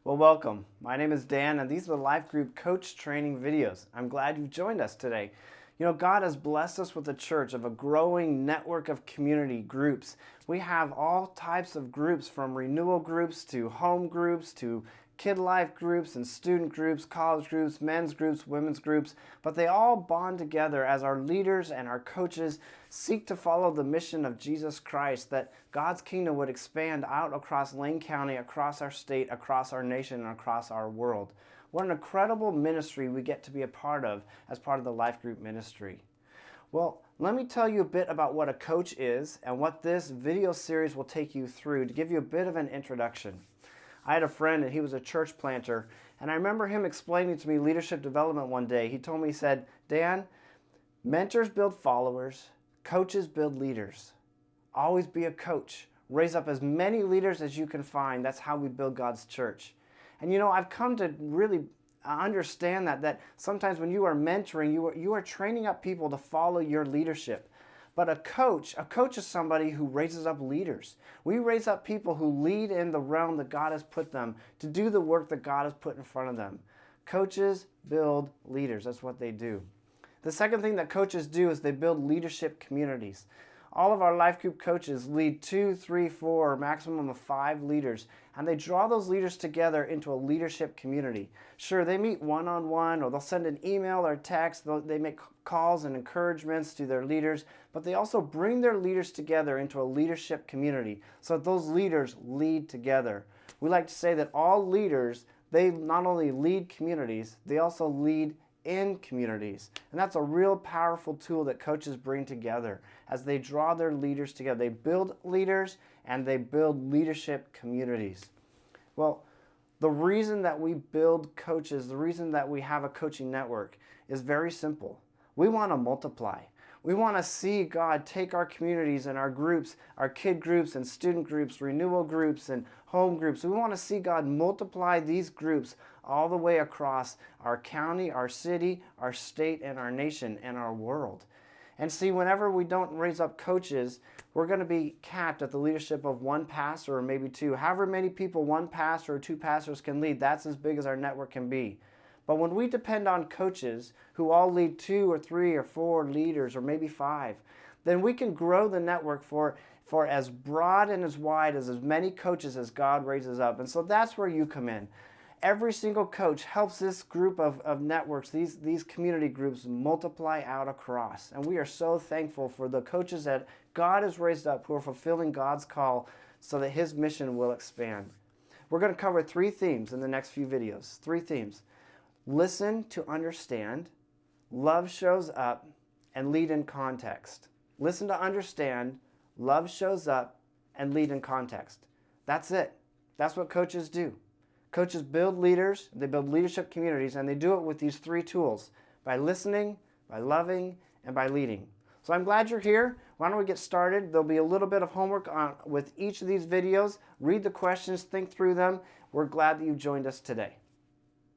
Well, welcome. My name is Dan, and these are the Life Group Coach Training videos. I'm glad you've joined us today. God has blessed us with a church of a growing network of community groups. We have all types of groups, from renewal groups to home groups to kid life groups and student groups, college groups, men's groups, women's groups, but they all bond together as our leaders and our coaches seek to follow the mission of Jesus Christ, that God's kingdom would expand out across Lane County, across our state, across our nation, and across our world. What an incredible ministry we get to be a part of as part of the Life Group ministry. Well, let me tell you a bit about what a coach is and what this video series will take you through to give you a bit of an introduction. I had a friend and he was a church planter, and I remember him explaining to me leadership development one day. He told me, he said, Dan, mentors build followers, coaches build leaders. Always be a coach. Raise up as many leaders as you can find. That's how we build God's church. And I've come to really understand that sometimes when you are mentoring, you are training up people to follow your leadership. But a coach is somebody who raises up leaders. We raise up people who lead in the realm that God has put them to do the work that God has put in front of them. Coaches build leaders. That's what they do. The second thing that coaches do is they build leadership communities. All of our life group coaches lead 2, 3, 4, or maximum of 5 leaders, and they draw those leaders together into a leadership community. Sure, they meet one-on-one, or they'll send an email or text, they make calls and encouragements to their leaders, but they also bring their leaders together into a leadership community so that those leaders lead together. We like to say that all leaders, they not only lead communities, they also lead in communities. And that's a real powerful tool that coaches bring together as they draw their leaders together. They build leaders and they build leadership communities. Well, the reason that we build coaches, the reason that we have a coaching network is very simple. We want to multiply. We want to see God take our communities and our groups, our kid groups and student groups, renewal groups and home groups. We want to see God multiply these groups all the way across our county, our city, our state, and our nation, and our world. And see, whenever we don't raise up coaches, we're going to be capped at the leadership of one pastor or maybe 2. However many people one pastor or 2 pastors can lead, that's as big as our network can be. But when we depend on coaches who all lead 2 or 3 or 4 leaders or maybe 5, then we can grow the network for as broad and as wide as many coaches as God raises up. And so that's where you come in. Every single coach helps this group of networks, these community groups, multiply out across. And we are so thankful for the coaches that God has raised up who are fulfilling God's call so that His mission will expand. We're going to cover 3 themes in the next few videos. 3 themes. Listen to understand, love shows up, and lead in context. Listen to understand, love shows up, and lead in context. That's it. That's what coaches do. Coaches build leaders, they build leadership communities, and they do it with these 3 tools: by listening, by loving, and by leading. So I'm glad you're here. Why don't we get started? There'll be a little bit of homework with each of these videos. Read the questions, think through them. We're glad that you joined us today.